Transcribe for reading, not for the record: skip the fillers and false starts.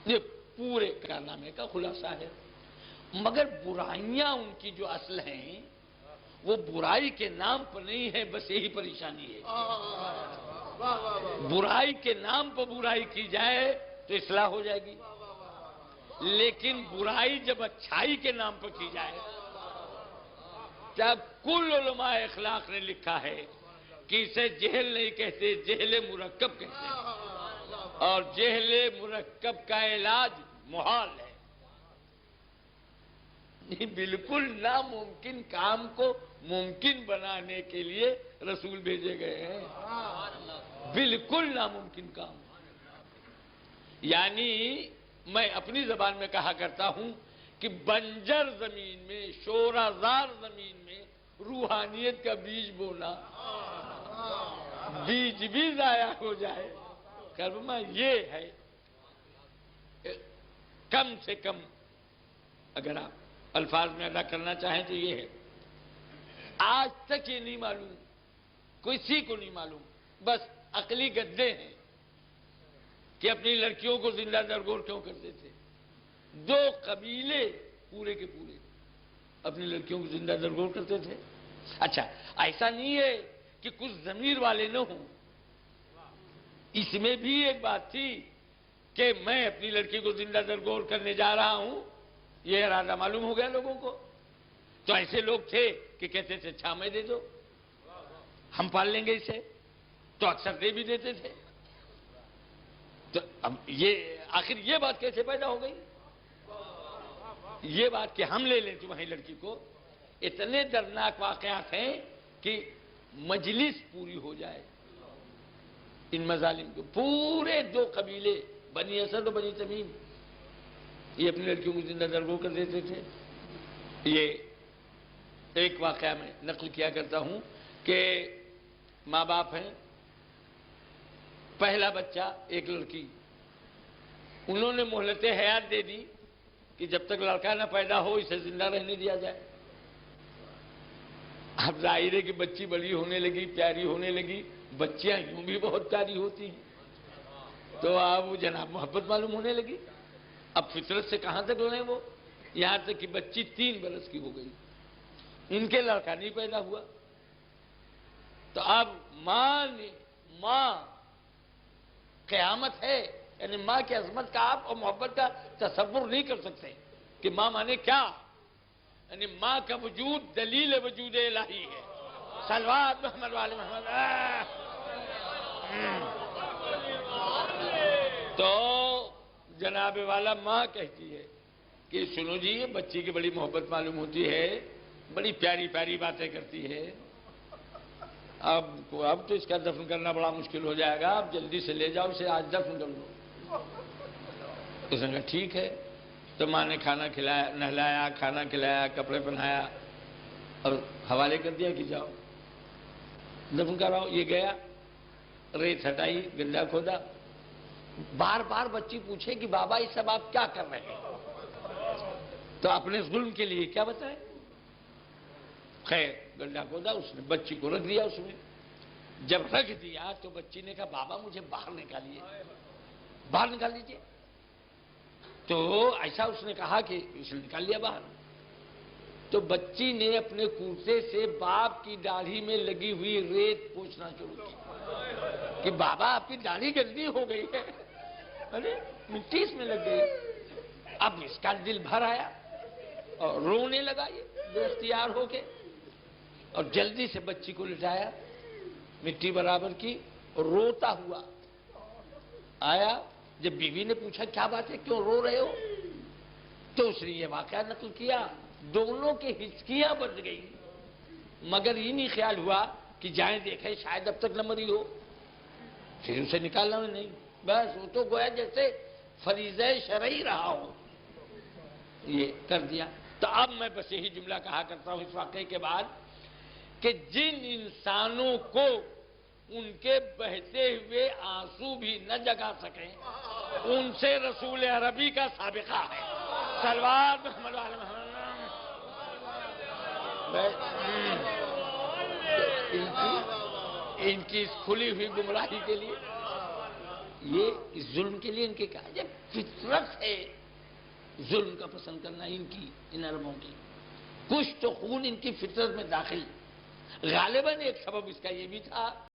یہ پورے کارنامے کا خلاصہ ہے۔ مگر برائیاں ان کی جو اصل ہیں وہ برائی کے نام پر نہیں ہے، بس یہی پریشانی ہے۔ برائی کے نام پر برائی کی جائے تو اصلاح ہو جائے گی، لیکن برائی جب اچھائی کے نام پر کی جائے، جب کل علماء اخلاق نے لکھا ہے کہ اسے جہل نہیں کہتے، جہل مرکب کہتے ہیں، اور جہل مرکب کا علاج محال ہے۔ بالکل ناممکن کام کو ممکن بنانے کے لیے رسول بھیجے گئے ہیں، بالکل ناممکن کام۔ یعنی میں اپنی زبان میں کہا کرتا ہوں کہ بنجر زمین میں، شورازار زمین میں روحانیت کا بیج بونا، بیج بھی ضائع ہو جائے، کرما یہ ہے۔ کم سے کم اگر آپ الفاظ میں ادا کرنا چاہیں تو یہ ہے، آج تک یہ نہیں معلوم، کسی کو نہیں معلوم، بس عقلی گدے ہیں کہ اپنی لڑکیوں کو زندہ درگور کیوں کرتے تھے۔ 2 قبیلے پورے کے پورے اپنی لڑکیوں کو زندہ درگور کرتے تھے۔ اچھا، ایسا نہیں ہے کہ کچھ ضمیر والے نہ ہوں، اس میں بھی ایک بات تھی کہ میں اپنی لڑکی کو زندہ درگور کرنے جا رہا ہوں، یہ ارادہ معلوم ہو گیا لوگوں کو، تو ایسے لوگ تھے کہ کہتے تھے اچھا ہمیں دے دو، ہم پال لیں گے اسے، تو اکثر دے بھی دیتے تھے۔ تو اب یہ آخر یہ بات کیسے پیدا ہو گئی؟ یہ بات کہ ہم لے لیں تمہاری لڑکی کو، اتنے دردناک واقعات ہیں کہ مجلس پوری ہو جائے ان مظالم کو۔ پورے 2 قبیلے، بنی اسد و بنی تمیم، یہ اپنی لڑکیوں کو زندہ درگور کر دیتے تھے۔ یہ ایک واقعہ میں نقل کیا کرتا ہوں کہ ماں باپ ہیں، پہلا بچہ ایک لڑکی، انہوں نے مہلت حیات دے دی کہ جب تک لڑکا نہ پیدا ہو اسے زندہ رہنے دیا جائے۔ اب ظاہر ہے کہ بچی بڑی ہونے لگی، پیاری ہونے لگی، بچیاں یوں بھی بہت پیاری ہوتی ہیں، تو اب وہ جناب محبت معلوم ہونے لگی۔ اب فطرت سے کہاں تک رہے وہ، یہاں تک کہ بچی 3 برس کی ہو گئی، ان کے لڑکا نہیں پیدا ہوا۔ تو اب ماں قیامت ہے، یعنی ماں کی عظمت کا آپ اور محبت کا تصور نہیں کر سکتے کہ ماں مانے کیا، یعنی ماں کا وجود دلیل وجود الہی ہے۔ صلوات محمد والے محمد۔ تو جناب والا ماں کہتی ہے کہ سنو جی، یہ بچی کی بڑی محبت معلوم ہوتی ہے، بڑی پیاری پیاری باتیں کرتی ہے، اب تو اس کا دفن کرنا بڑا مشکل ہو جائے گا، اب جلدی سے لے جاؤ اسے، آج دفن کر دو۔ اس نے کہا ٹھیک ہے۔ تو ماں نے کھانا کھلایا، نہلایا، کھانا کھلایا، کپڑے پہنایا اور حوالے کر دیا کہ جاؤ دفن کراؤ۔ یہ گیا، ریت ہٹائی، گڈھا کھودا، بار بار بچی پوچھے کہ بابا یہ سب آپ کیا کر رہے ہیں، تو اپنے ظلم کے لیے کیا بتائیں۔ خیر گڈھا کھودا، اس نے بچی کو رکھ دیا اس میں۔ جب رکھ دیا تو بچی نے کہا بابا مجھے باہر نکالیے، باہر نکال لیجیے۔ تو ایسا اس نے کہا کہ اس نے نکال لیا باہر۔ تو بچی نے اپنے کرتے سے باپ کی داڑھی میں لگی ہوئی ریت پوچھنا شروع کی کہ بابا آپ کی داڑھی گندی ہو گئی ہے، ارے مٹی اس میں لگ گئی۔ اب اس کا دل بھر آیا اور رونے لگا یہ بے اختیار ہو کے، اور جلدی سے بچی کو لٹایا، مٹی برابر کی، اور روتا ہوا آیا۔ جب بیوی نے پوچھا کیا بات ہے، کیوں رو رہے ہو، تو اس نے یہ واقعہ نقل کیا۔ دونوں کے ہچکیاں بج گئی، مگر یہ نہیں خیال ہوا کہ جائیں دیکھیں شاید اب تک نہ مری ہو، پھر اسے نکالنا نہیں، بس وہ تو گویا جیسے فریضہ شرعی رہا ہو، یہ کر دیا۔ تو اب میں بس یہی جملہ کہا کرتا ہوں اس واقعے کے بعد کہ جن انسانوں کو ان کے بہتے ہوئے آنسو بھی نہ جگا سکیں، ان سے رسول عربی کا سابقہ ہے۔ صلوات محمد علی محمد۔ ان کی اس کھلی ہوئی گمراہی کے لیے یہ اس ظلم کے لیے ان کے کہا، یہ فطرت ہے ظلم کا پسند کرنا ان عربوں کی. کچھ تو خون ان کی فطرت میں داخل. غالباً ایک سبب اس کا یہ بھی تھا